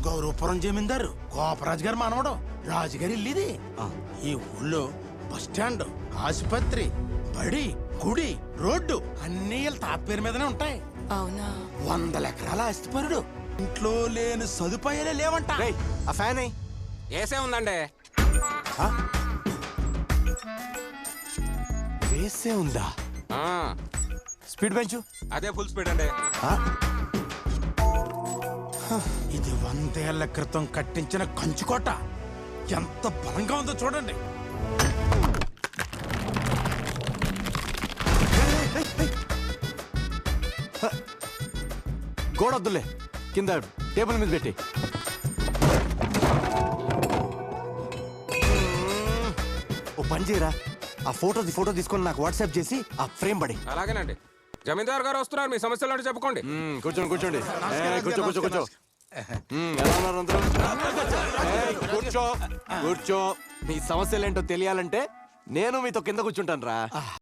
గౌరవపురం జమీందారు గోపరాజు గారు మనవడు రాజుగారి ఇల్లు ఇది. ఈ ఊళ్ళో బస్ స్టాండ్, ఆసుపత్రి, బడి, గుడి, రోడ్డు అన్ని వీళ్ళ తాత పేరు మీదనే ఉంటాయి. అవునా? 100 ఎకరాల ఆస్తిపరుడు. ఇంట్లో లేని సదుపాయాలే లేవంట. ఆ ఫ్యాన్ ఏసే ఉందండి. వేసే ఉందా? స్పీడ్ పెంచు. అదే ఫుల్ స్పీడ్ అండి. ఇది 100 ఏళ్ల క్రితం కట్టించిన కంచుకోట. ఎంత బలంగా ఉందో చూడండి. గోడొద్దులే, కింద టేబుల్ మీద పెట్టి. ఓ పని చేయరా, ఆ ఫోటో తీసుకొని నాకు వాట్సాప్ చేసి ఆ ఫ్రేమ్ పడి. అలాగేనండి. జమీందారు గారు వస్తున్నారు, మీ సమస్యలు చెప్పుకోండి. కూర్చోండి కూర్చో. ఎలా ఉన్నారు అందరూ? కూర్చో. మీ సమస్యలు ఏంటో తెలియాలంటే నేను మీతో కింద కూర్చుంటాను రా.